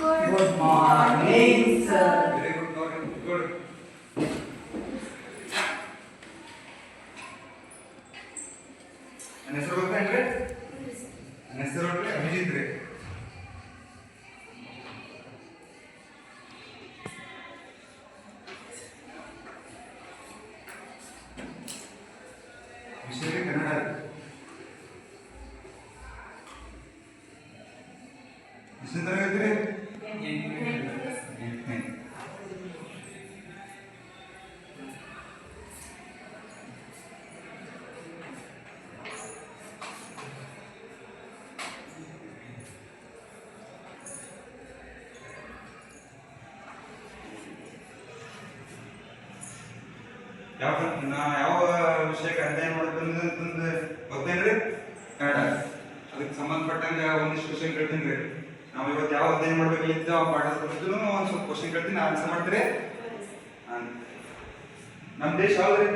Good morning, sir. Very good morning. Good. ನನ್ನ ಹೆಸರು ಗೊತ್ತೇನ್ರಿ? ನನ್ನ ಹೆಸರು ಅಭಿಜಿತ್ ರೀ. ವಿಷಯ ಕನ್ನಡ. ಎಷ್ಟನೇ ತರಗತಿ ರೀ? ಯಾವ ವಿಷಯಕ್ಕೆ ಅಧ್ಯಯನ ಮಾಡಬೇಕಂದ್ರೆ ಗೊತ್ತೇನ್ರಿ? ಕನ್ನಡ. ಅದಕ್ಕೆ ಸಂಬಂಧಪಟ್ಟಂಗೆ ಒಂದಿಷ್ಟು ಕ್ವಶನ್ ಕೇಳ್ತೀನಿ ರೀ. ನಾವು ಇವತ್ತು ಯಾವ ಅಧ್ಯಯನ ಮಾಡ್ಬೇಕಲ್ಲಿದ್ದ ಆ ಪಾಠದ ಕುರಿತು ಒಂದು ಸ್ವಲ್ಪ ಕ್ವಶನ್ ಕೇಳ್ತೀನಿ, ಆನ್ಸರ್ ಮಾಡ್ತೀರಿ. ನಮ್ಮ ದೇಶ ಯಾವ್ದ್ರಿ?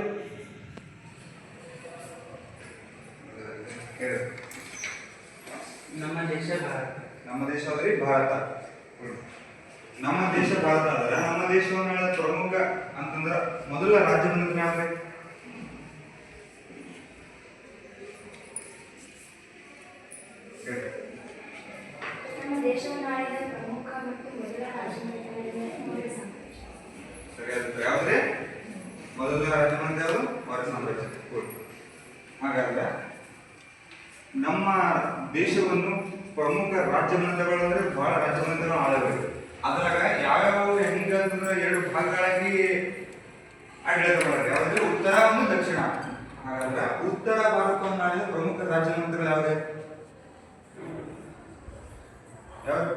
ನಮ್ಮ ದೇಶ ಭಾರತ. ನಮ್ಮ ದೇಶ ಯಾವ್ದ್ರಿ? ಭಾರತ. ನಮ್ಮ ದೇಶ ಭಾರತ ಅದ. ನಮ್ಮ ದೇಶವನ್ನ ಪ್ರಮುಖ ಅಂತಂದ್ರ ಮೊದಲ ರಾಜ್ಯ ಬಂದ್ರೆ ಯಾವ್ದ್ರಿ? ನಮ್ಮ ದೇಶವನ್ನು ಆಳಿದ ಪ್ರಮುಖ ಮತ್ತು ಮೊದಲ ರಾಜಮನೆತನದ ಮೌರ್ಯ ಸಾಮ್ರಾಜ್ಯ. ಸರಿಯಾದ ಯಾವ್ದ್ರಿ? ಮೊದಲ ರಾಜಮನೆತನ ಯಾವುದು? ಮೌರ್ಯ ಸಾಮ್ರಾಜ್ಯ. ಹಾಗಾದ್ರೆ ನಮ್ಮ ದೇಶವನ್ನು ಪ್ರಮುಖ ರಾಜ್ಯಮನೆತನಗಳು ಅಂದ್ರೆ ಬಹಳ ರಾಜ್ಯಮನೆತನಗಳು ಆಳಬೇಕು. ಅದ್ರಾಗ ಯಾವ್ಯಾವ ಹೆಂಗಂತಂದ್ರೆ ಎರಡು ಭಾಗಗಳಾಗಿ ಆಡಳಿತ ಮಾಡ್ತಾರೆ. ಯಾವ್ದು? ಉತ್ತರ ಮತ್ತು ದಕ್ಷಿಣ. ಹಾಗಾದ್ರೆ ಉತ್ತರ ಭಾರತವನ್ನು ಆಳಿದ ಪ್ರಮುಖ ರಾಜ್ಯಮನೆತನಗಳು ಯಾವ್ದು? ಯಾವ್ದು?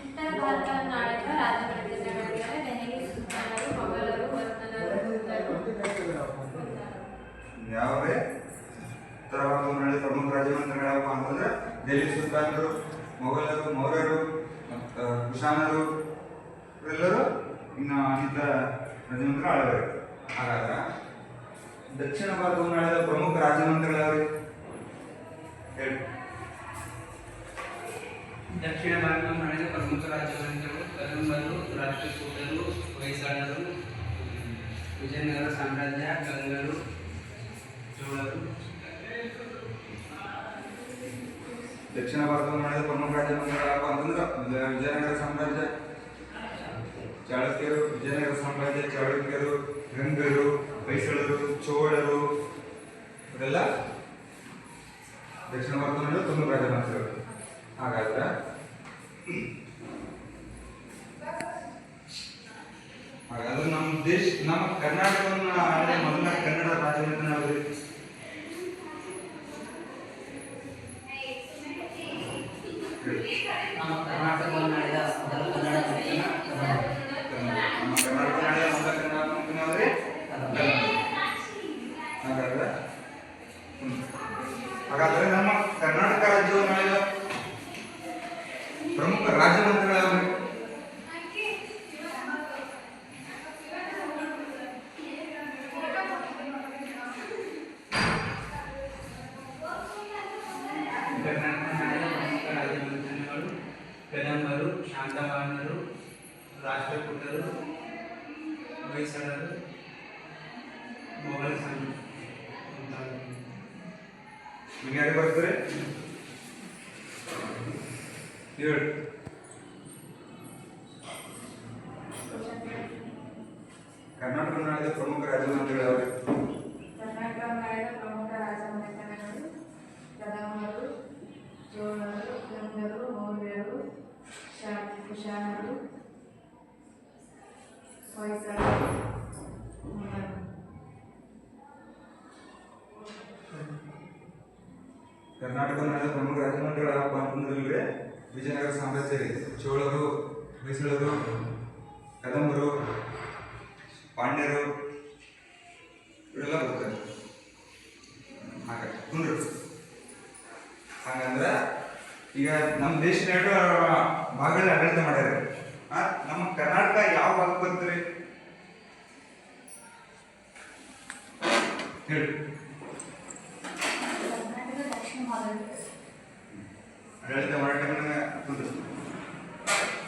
ಉತ್ತರ ಭಾರತವನ್ನು ಆಳಿದ ರಾಜಮನೆತನಗಳೆಂದರೆ ದೆಹಲಿ ಸುಲ್ತಾನರು, ಮೊಘಲರು, ವರ್ಧನರು, ಯಾವ್ದೇ ಉತ್ತರ ಭಾರತವನ್ನು ಆಳಿದ ಪ್ರಮುಖ ರಾಜ್ಯಮನೆತನಗಳು ಯಾವಪ್ಪ ಅಂತಂದ್ರೆ ದೆಹಲಿ ಸುಲ್ತಾನರು, ಮೊಘಲರು, ಮೌರ್ಯರು, ಕುಶಾನರು ಇವರೆಲ್ಲರೂ ಇನ್ನು ಅನೇಕ ರಾಜಮಂತ್ರಿಗಳು ಆಳಬೇಕು. ಹಾಗಾದ್ರೆ ದಕ್ಷಿಣ ಭಾರತವನ್ನು ಆಳಿದ ಪ್ರಮುಖ ರಾಜಮಂತ್ರಿಗಳು ಯಾವ್ರಿ? ಹೇಳಿ. ದಕ್ಷಿಣ ಭಾರತವನ್ನು ಆಳಿದ ಪ್ರಮುಖ ರಾಜ್ಯಮನೆತನಗಳು ಕದಂಬರು, ರಾಷ್ಟ್ರಕೂಟರು, ಹೊಯ್ಸಳರು, ವಿಜಯನಗರ ಸಾಮ್ರಾಜ್ಯ, ಗಂಗರು, ಚೋಳರು. ದಕ್ಷಿಣ ಭಾರತವನ್ನು ಆಳಿದ ಪ್ರಮುಖ ರಾಜ್ಯಮಂತ್ರಿಗಳು ಯಾವಪ್ಪ ಅಂತಂದ್ರೆ ವಿಜಯನಗರ ಸಾಮ್ರಾಜ್ಯ, ಚಾಳುಕ್ಯರು, ವಿಜಯನಗರ ಸಾಮ್ರಾಜ್ಯ, ಚಾಳುಕ್ಯರು, ಗಂಗರು, ಹೊಯ್ಸಳರು, ಚೋಳರು ಇವರೆಲ್ಲ ದಕ್ಷಿಣ ಭಾರತವನ್ನು ಪ್ರಮುಖ ರಾಜಮಂತ್ರಿಗಳು. ಹಾಗಾದ್ರೆ ನಮ್ಮ ದೇಶ ನಮ್ಮ ಕರ್ನಾಟಕವನ್ನು ಆಳಿದ ಮೊದಲ ಕನ್ನಡ ರಾಜಮಂತ್ರಿ ಯಾವ್ದು? ನಮ್ಮ ಕರ್ನಾಟಕವನ್ನು ಆಳಿದ ಮೊದಲ ಕನ್ನಡ ನಮ್ಮ ಕರ್ನಾಟಕ ಆಳಿದ ಮೊದಲ ಕನ್ನಡ ಮಂತ್ರಿ ಯಾವ್ದ್ರಿ? ಹಾಗಾದ್ರೆ ಹಾಗಾದ್ರೆ ನಮ್ಮ ಕರ್ನಾಟಕ ರಾಜ್ಯವನ್ನು ಆಳಿದ ಪ್ರಮುಖ ರಾಜಮಂತ್ರಿಗಳು ಯಾವ್ದು? ಕದಂಬರು, ಶಾಂತವಾಹನರು, ರಾಷ್ಟ್ರಕೂಟರು, ಹೊಯ್ಸಳರು, ಮೊಘಲ ನಿಮ್ಗೆ ಯಾರು ಬರ್ತಾರೆ? ಹೇಳಿ. ಕರ್ನಾಟಕವನ್ನು ಆಳಿದ ಪ್ರಮುಖ ರಾಜಮಂತ್ರಿಗಳು ಯಾವ್ದು? ಕರ್ನಾಟಕವನ್ನು ಆಳಿದ ಪ್ರಮುಖ ರಾಜಮನೆತನಗಳು ಕದಂಬರು, ಚೋಳರು, ಗಂಗರು, ಮೌರ್ಯರು, ಕುಶಾನರು, ಹೊಯ್ಸಳರು, ಮೊಘಲರು. ಕರ್ನಾಟಕವನ್ನು ಆಳಿದ ಪ್ರಮುಖ ರಾಜಮಂತ್ರಿಗಳು ಯಾವಪ್ಪ ಅಂತಂದ್ರೆ ವಿಜಯನಗರ ಸಾಮ್ರಾಜ್ಯ ರೀ. ಚೋಳರು, ಹೊಯ್ಸಳರು, ಕದಂಬರು, ಪಾಂಡ್ಯರು ಇವರೆಲ್ಲ ಬರ್ತಾರೆ. ಹಾಗಂದ್ರೆ ಈಗ ನಮ್ಮ ದೇಶದ ಎರಡು ಭಾಗಗಳಲ್ಲಿ ಆಡಳಿತ ಮಾಡ್ಯಾರ. ನಮ್ಮ ಕರ್ನಾಟಕ ಯಾವ ಭಾಗ ಬರ್ತದೆ ಹೇಳಿ? ಕರ್ನಾಟಕ ದಕ್ಷಿಣ ಭಾಗದಲ್ಲಿ ಆಡಳಿತ ಹೋರಾಟಗಳನ್ನ ಕುಂದ್ರು.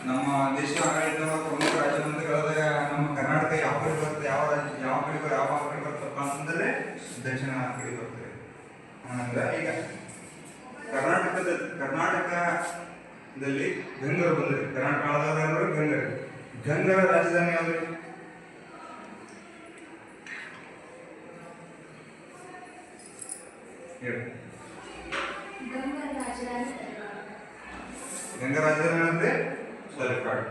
ನಮ್ಮ ದೇಶ ಆಡಳಿತ ಪ್ರಮುಖ ರಾಜ್ಯಮಂತ್ರಿಗಳಾದಾಗ ನಮ್ಮ ಕರ್ನಾಟಕ ಯಾವ ಕಡೆ ಬರುತ್ತೆ, ಯಾವ ರಾಜ್ಯ ಯಾವ ಕಡೆ ಬರ್ತಪ್ಪ ಅಂತಂದ್ರೆ ದಕ್ಷಿಣ ಕಡೆ ಬರ್ತದೆ. ಅಂದ್ರೆ ಈಗ ಕರ್ನಾಟಕದಲ್ಲಿ ಗಂಗರು ಬಂದ್ರಿ. ಕರ್ನಾಟಕ ಆಳದವರು ಗಂಗರು. ಗಂಗರ ರಾಜಧಾನಿ ಯಾವ್ದು? ಹೇಳಿ. ಗಂಗರ ರಾಜಧಾನಿ ಗಂಗಾ ರಾಜಧಾನಿ ಅಂದ್ರೆ ತಲಕಾಡು.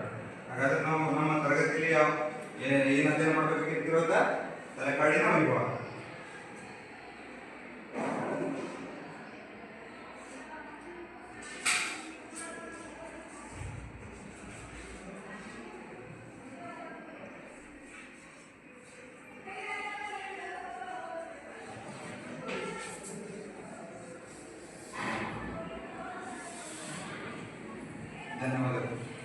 ಹಾಗಾದ್ರೆ ನಾವು ನಮ್ಮ ತರಗತಿಯಲ್ಲಿ ಏನು ಅಧ್ಯಯನ ಮಾಡಬೇಕಾಗಿರೋದ ತಲಕಾಡಿನ ವೈಭವ. ಧನ್ಯವಾದಗಳು.